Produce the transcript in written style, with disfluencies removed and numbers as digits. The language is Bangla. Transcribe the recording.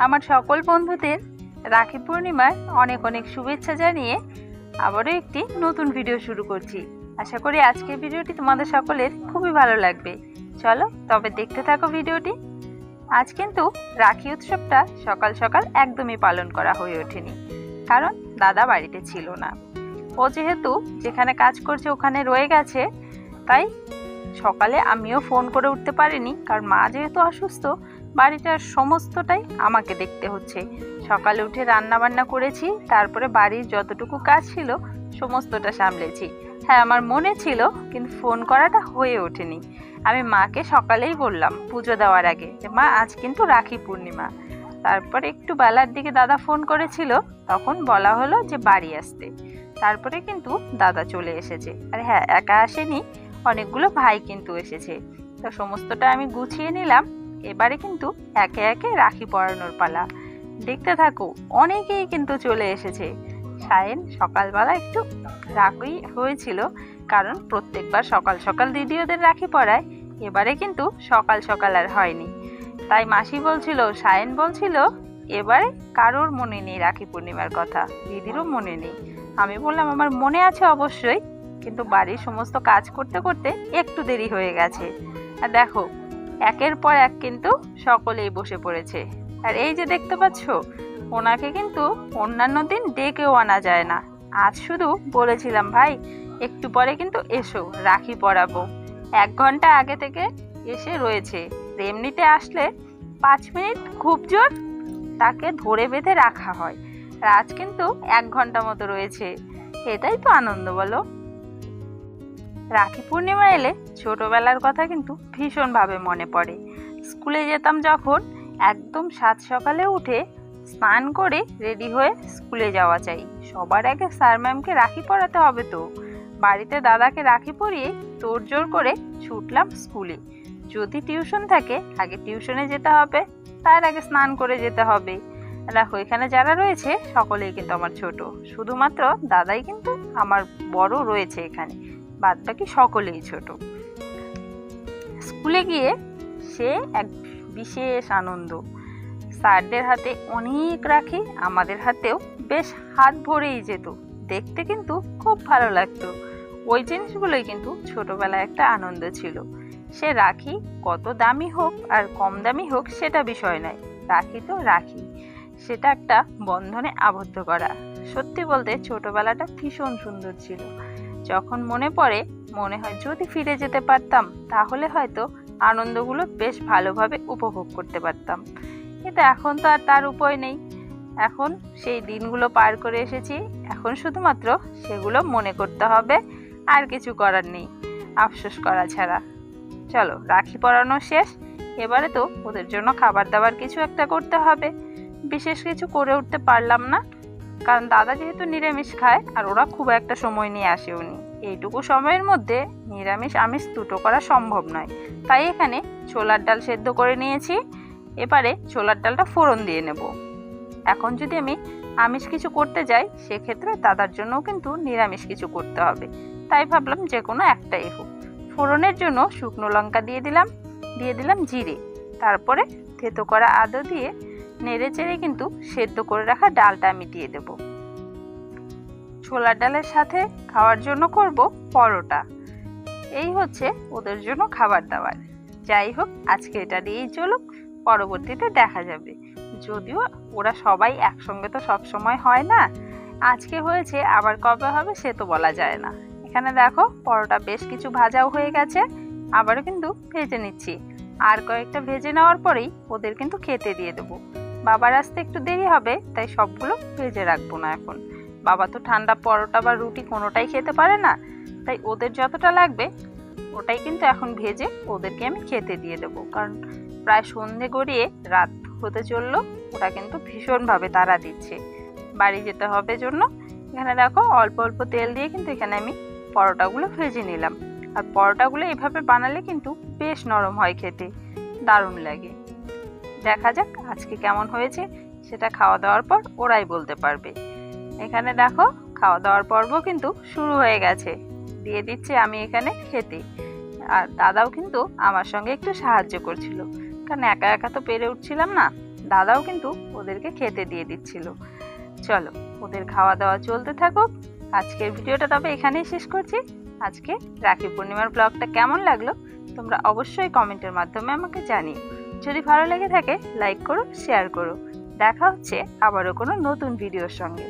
আমার সকল বন্ধুদের রাখি পূর্ণিমার অনেক অনেক শুভেচ্ছা জানিয়ে আবারও একটি নতুন ভিডিও শুরু করছি। আশা করি আজকের ভিডিওটি তোমাদের সকলের খুবই ভালো লাগবে। চলো তবে দেখতে থাকো ভিডিওটি। আজ কিন্তু রাখি উৎসবটা সকাল সকাল একদমই পালন করা হয়ে ওঠেনি, কারণ দাদা বাড়িতে ছিল না। ও যেহেতু যেখানে কাজ করছে ওখানে রয়ে গেছে, তাই সকালে আমিও ফোন করে উঠতে পারিনি, কারণ মা যেহেতু অসুস্থ বাড়িটার সমস্তটাই আমাকে দেখতে হচ্ছে। সকালে উঠে রান্না বান্না করেছি, তারপরে বাড়ির যতটুকু কাজ ছিল সমস্তটা সামলেছি। হ্যাঁ, আমার মনে ছিল, কিন্তু ফোন করাটা হয়ে ওঠেনি। আমি মাকে সকালেই বললাম পুজো দেওয়ার আগে যে মা আজ কিন্তু রাখি পূর্ণিমা। তারপরে একটু বেলার দিকে দাদা ফোন করেছিল, তখন বলা হলো যে বাড়ি আসতে। তারপরে কিন্তু দাদা চলে এসেছে। আর হ্যাঁ, একা আসেনি, অনেকগুলো ভাই কিন্তু এসেছে। তো সমস্তটা আমি গুছিয়ে নিলাম। এবারে কিন্তু একে একে রাখি পরানোর পালা। দেখতে থাকো, অনেকেই কিন্তু চলে এসেছে। সায়েন সকালবেলা একটু রাগই হয়েছিল, কারণ প্রত্যেকবার সকাল সকাল দিদি ওদের রাখি পরায়, এবারে কিন্তু সকাল সকাল আর হয়নি। তাই মাসি বলছিল, সায়েন বলছিল এবারে কারোর মনে নেই রাখি পূর্ণিমার কথা, দিদিরও মনে নেই। আমি বললাম আমার মনে আছে অবশ্যই, কিন্তু বাড়ির সমস্ত কাজ করতে করতে একটু দেরি হয়ে গেছে। আর দেখো, একের পর এক কিন্তু সকলেই বসে পড়েছে। আর এই যে দেখতে পাচ্ছ, ওনাকে কিন্তু অন্যান্য দিন ডেকেও আনা যায় না। আজ শুধু বলেছিলাম ভাই একটু পরে কিন্তু এসো, রাখি পরাবো। 1 ঘন্টা আগে থেকে এসে রয়েছে। এমনিতে আসলে 5 মিনিট খুব জোর তাকে ধরে বেঁধে রাখা হয়, আর আজ কিন্তু 1 ঘন্টা মতো রয়েছে। এটাই তো আনন্দ, বলো। রাখি পূর্ণিমা এলে ছোটবেলার কথা কিন্তু ভীষণভাবে মনে পড়ে। স্কুলে যেতাম যখন, একদম সাত সকালে উঠে স্নান করে রেডি হয়ে স্কুলে যাওয়া চাই। সবার আগে স্যার ম্যামকে রাখি পরাতে হবে, তো বাড়িতে দাদাকে রাখি পরিয়ে তোড়জোড় করে ছুটলাম স্কুলে। যদি টিউশন থাকে আগে টিউশনে যেতে হবে, তার আগে স্নান করে যেতে হবে। দেখো এখানে যারা রয়েছে সকলেই কিন্তু আমার ছোট, শুধুমাত্র দাদাই কিন্তু আমার বড় রয়েছে এখানে, বাদ বাকি সকলেই ছোট। স্কুলে গিয়ে সে এক বিশেষ আনন্দ। স্যারদের হাতে অনেক রাখি, আমাদের হাতেও বেশ হাত ভরেই যেত। দেখতে কিন্তু খুব ভালো লাগতো। ওই জিনিসগুলোই কিন্তু ছোটবেলায় একটা আনন্দ ছিল। সে রাখি কত দামি হোক আর কম দামি হোক সেটা বিষয় নয়, রাখি তো রাখি, সেটা একটা বন্ধনে আবদ্ধ করা। সত্যি বলতে ছোটবেলাটা ভীষণ সুন্দর ছিল। যখন মনে পড়ে মনে হয় যদি ফিরে যেতে পারতাম, তাহলে হয়তো আনন্দগুলো বেশ ভালোভাবে উপভোগ করতে পারতাম। কিন্তু এখন তো আর তার উপায় নেই। এখন সেই দিনগুলো পার করে এসেছি, এখন শুধুমাত্র সেগুলো মনে করতে হবে, আর কিছু করার নেই, আফসোস করা ছাড়া। চলো রাখি পরানো শেষ, এবারে তো ওদের জন্য খাবার দাবার কিছু একটা করতে হবে। বিশেষ কিছু করে উঠতে পারলাম না, কারণ দাদা যেহেতু নিরামিষ খায় আর ওরা খুব একটা সময় নিয়ে আসেওনি। এইটুকু সময়ের মধ্যে নিরামিষ আমিষ দুটো করা সম্ভব নয়, তাই এখানে ছোলার ডাল সেদ্ধ করে নিয়েছি। এবারে ছোলার ডালটা ফোড়ন দিয়ে নেব। এখন যদি আমি আমিষ কিছু করতে যাই, সেক্ষেত্রে দাদার জন্যও কিন্তু নিরামিষ কিছু করতে হবে, তাই ভাবলাম যে কোনো একটাই হোক। ফোড়নের জন্য শুকনো লঙ্কা দিয়ে দিলাম জিরে, তারপরে থেতো করা আদা দিয়ে নেড়ে চেড়ে কিন্তু সেদ্ধ করে রাখা ডালটা আমি দিয়ে দেব। ছোলার ডালের সাথে খাওয়ার জন্য করব পরোটা। এই হচ্ছে ওদের জন্য খাবার দাবার। যাই হোক, আজকে এটা দিয়েই চলুক, পরবর্তীতে দেখা যাবে। যদিও ওরা সবাই একসঙ্গে তো সব সময় হয় না, আজকে হয়েছে আবার কবে হবে সে তো বলা যায় না। এখানে দেখো পরোটা বেশ কিছু ভাজাও হয়ে গেছে, আবারও কিন্তু ভেজে নিচ্ছি। আর কয়েকটা ভেজে নেওয়ার পরেই ওদের কিন্তু খেতে দিয়ে দেবো। বাবার আসতে একটু দেরি হবে, তাই সবগুলো ভেজে রাখবো না এখন। বাবা তো ঠান্ডা পরোটা বা রুটি কোনোটাই খেতে পারে না, তাই ওদের যতটা লাগবে ওটাই কিন্তু এখন ভেজে ওদেরকে আমি খেতে দিয়ে দেবো। কারণ প্রায় সন্ধে গড়িয়ে রাত হতে চললো, ওরা কিন্তু ভীষণভাবে তাড়া দিচ্ছে, বাড়ি যেতে হবে জন্য। এখানে দেখো অল্প অল্প তেল দিয়ে কিন্তু এখানে আমি পরোটাগুলো ভেজে নিলাম। আর পরোটাগুলো এভাবে বানালে কিন্তু বেশ নরম হয়, খেতে দারুণ লাগে। দেখা যাক আজকে কেমন হয়েছে, সেটা খাওয়া দাওয়ার পর ওরাই বলতে পারবে। এখানে দেখো খাওয়া দাওয়ার পর্ব কিন্তু শুরু হয়ে গেছে, দিয়ে দিচ্ছি আমি এখানে খেতে। আর দাদাও কিন্তু আমার সঙ্গে একটু সাহায্য করছিল, কারণ একা একা তো পেরে উঠছিলাম না, দাদাও কিন্তু ওদেরকে খেতে দিয়ে দিচ্ছিল। চলো ওদের খাওয়া দাওয়া চলতে থাকুক। আজকের ভিডিওটা তবে এখানেই শেষ করছি। আজকে রাখি পূর্ণিমার ব্লগটা কেমন লাগলো তোমরা অবশ্যই কমেন্টের মাধ্যমে আমাকে জানিও। যদি ভালো লেগে থাকে লাইক করো, শেয়ার করো। দেখা হচ্ছে আবারও কোনো নতুন ভিডিওর সঙ্গে।